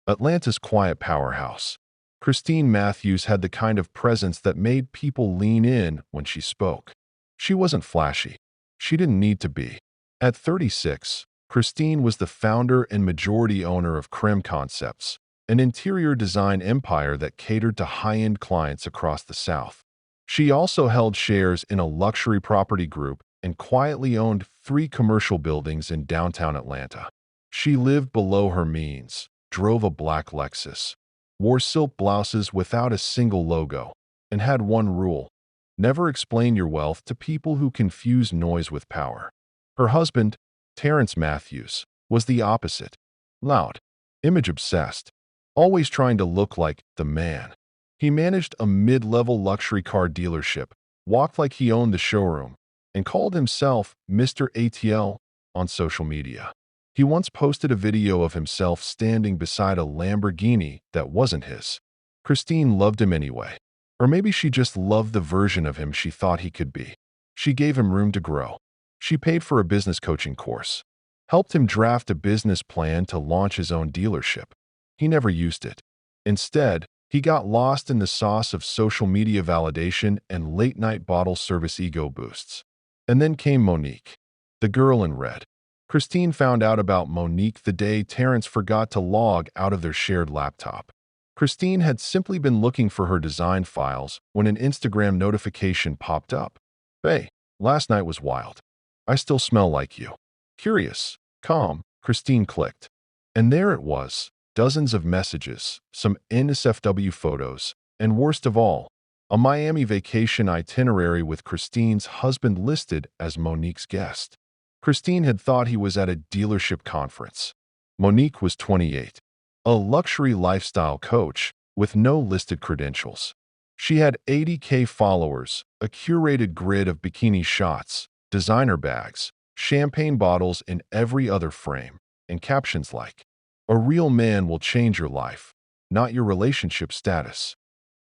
Atlanta's quiet powerhouse. Christine Matthews had the kind of presence that made people lean in when she spoke. She wasn't flashy. She didn't need to be. At 36, Christine was the founder and majority owner of Creme Concepts, an interior design empire that catered to high-end clients across the South. She also held shares in a luxury property group and quietly owned 3 commercial buildings in downtown Atlanta. She lived below her means, drove a black Lexus, wore silk blouses without a single logo, and had one rule: never explain your wealth to people who confuse noise with power. Her husband, Terrence Matthews, was the opposite: loud, image-obsessed, always trying to look like the man. He managed a mid-level luxury car dealership, walked like he owned the showroom, and called himself Mr. ATL on social media. He once posted a video of himself standing beside a Lamborghini that wasn't his. Christine loved him anyway. Or maybe she just loved the version of him she thought he could be. She gave him room to grow. She paid for a business coaching course, helped him draft a business plan to launch his own dealership. He never used it. Instead, he got lost in the sauce of social media validation and late-night bottle service ego boosts. And then came Monique, the girl in red. Christine found out about Monique the day Terrence forgot to log out of their shared laptop. Christine had simply been looking for her design files when an Instagram notification popped up. "Hey, last night was wild. I still smell like you." Curious, calm, Christine clicked. And there it was, dozens of messages, some NSFW photos, and worst of all, a Miami vacation itinerary with Christine's husband listed as Monique's guest. Christine had thought he was at a dealership conference. Monique was 28, a luxury lifestyle coach with no listed credentials. She had 80K followers, a curated grid of bikini shots, designer bags, champagne bottles in every other frame, and captions like, "A real man will change your life, not your relationship status."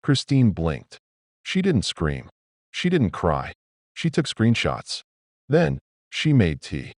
Christine blinked. She didn't scream. She didn't cry. She took screenshots. Then, she made tea.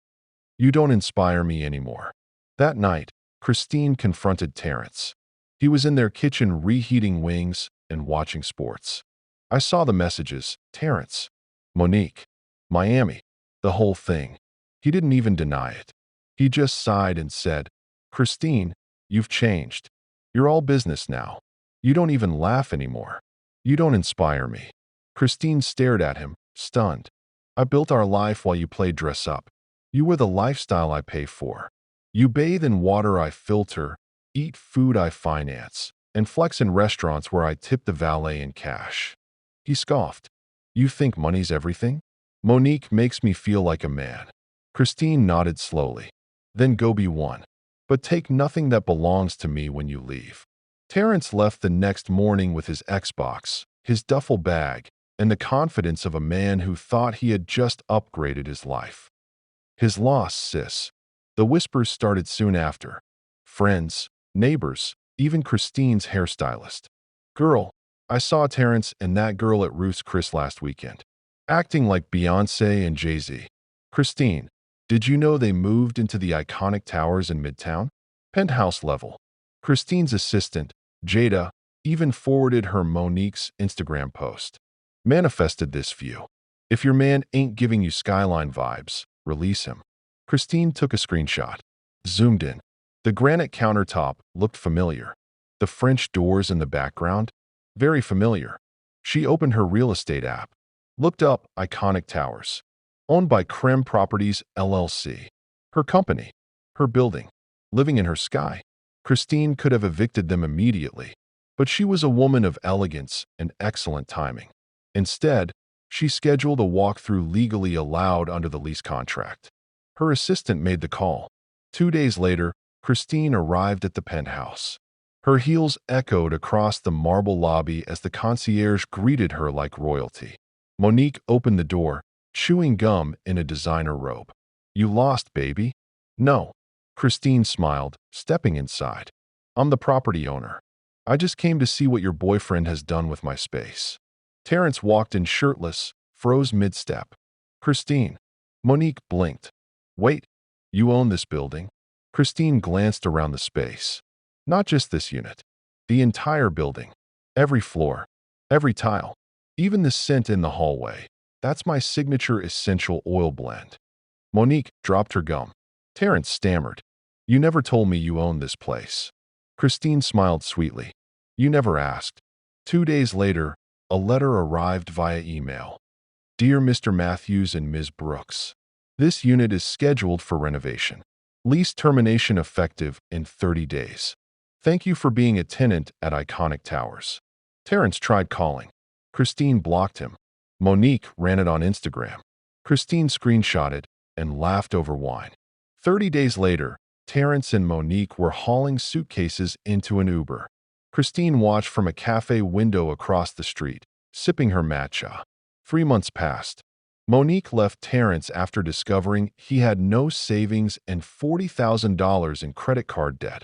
"You don't inspire me anymore." That night, Christine confronted Terrence. He was in their kitchen reheating wings and watching sports. "I saw the messages, Terrence. Monique. Miami. The whole thing." He didn't even deny it. He just sighed and said, "Christine, you've changed. You're all business now. You don't even laugh anymore. You don't inspire me." Christine stared at him, stunned. "I built our life while you played dress up. You were the lifestyle I pay for. You bathe in water I filter, eat food I finance, and flex in restaurants where I tip the valet in cash." He scoffed. "You think money's everything?" "Monique makes me feel like a man." Christine nodded slowly. "Then go be one. But take nothing that belongs to me when you leave." Terrence left the next morning with his Xbox, his duffel bag, and the confidence of a man who thought he had just upgraded his life. His loss, sis. The whispers started soon after. Friends, neighbors, even Christine's hairstylist. "Girl, I saw Terrence and that girl at Ruth's Chris last weekend, acting like Beyoncé and Jay-Z." "Christine, did you know they moved into the iconic towers in Midtown? Penthouse level." Christine's assistant, Jada, even forwarded her Monique's Instagram post. "Manifested this view. If your man ain't giving you skyline vibes, release him." Christine took a screenshot, zoomed in. The granite countertop looked familiar. The French doors in the background, very familiar. She opened her real estate app, looked up iconic towers. Owned by Creme Properties LLC. Her company, her building, living in her sky. Christine could have evicted them immediately, but she was a woman of elegance and excellent timing. Instead, she scheduled a walkthrough legally allowed under the lease contract. Her assistant made the call. 2 days later, Christine arrived at the penthouse. Her heels echoed across the marble lobby as the concierge greeted her like royalty. Monique opened the door, chewing gum in a designer robe. "You lost, baby?" "No." Christine smiled, stepping inside. "I'm the property owner. I just came to see what your boyfriend has done with my space." Terrence walked in shirtless, froze mid-step. "Christine." Monique blinked. "Wait, you own this building?" Christine glanced around the space. Not just this unit. The entire building. Every floor. Every tile. Even the scent in the hallway. That's my signature essential oil blend. Monique dropped her gum. Terrence stammered. You never told me you owned this place. Christine smiled sweetly. You never asked. 2 days later, a letter arrived via email. Dear Mr. Matthews and Ms. Brooks, this unit is scheduled for renovation. Lease termination effective in 30 days. Thank you for being a tenant at Iconic Towers. Terrence tried calling. Christine blocked him. Monique ran it on Instagram. Christine screenshotted and laughed over wine. 30 days later, Terrence and Monique were hauling suitcases into an Uber. Christine watched from a cafe window across the street, sipping her matcha. 3 months passed. Monique left Terrence after discovering he had no savings and $40,000 in credit card debt,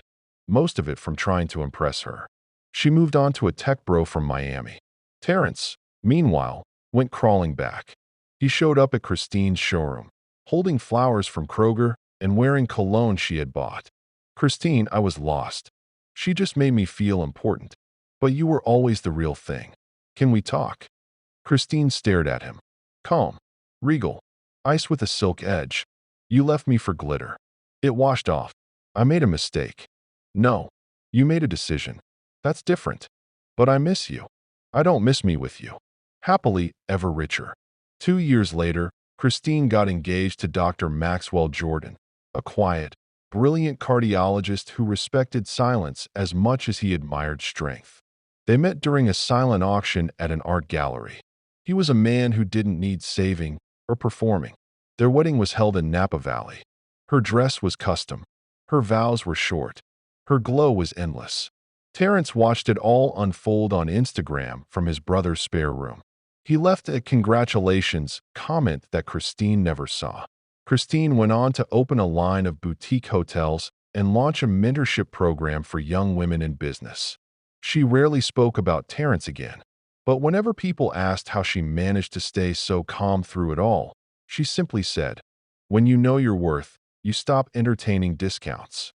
most of it from trying to impress her. She moved on to a tech bro from Miami. Terrence, meanwhile, went crawling back. He showed up at Christine's showroom, holding flowers from Kroger and wearing cologne she had bought. Christine, I was lost. She just made me feel important. But you were always the real thing. Can we talk? Christine stared at him. Calm. Regal. Ice with a silk edge. You left me for glitter. It washed off. I made a mistake. No. You made a decision. That's different. But I miss you. I don't miss me with you. Happily ever richer. 2 years later, Christine got engaged to Dr. Maxwell Jordan, a quiet, brilliant cardiologist who respected silence as much as he admired strength. They met during a silent auction at an art gallery. He was a man who didn't need saving or performing. Their wedding was held in Napa Valley. Her dress was custom. Her vows were short. Her glow was endless. Terrence watched it all unfold on Instagram from his brother's spare room. He left a congratulations comment that Christine never saw. Christine went on to open a line of boutique hotels and launch a mentorship program for young women in business. She rarely spoke about Terrence again, but whenever people asked how she managed to stay so calm through it all, she simply said, "When you know your worth, you stop entertaining discounts."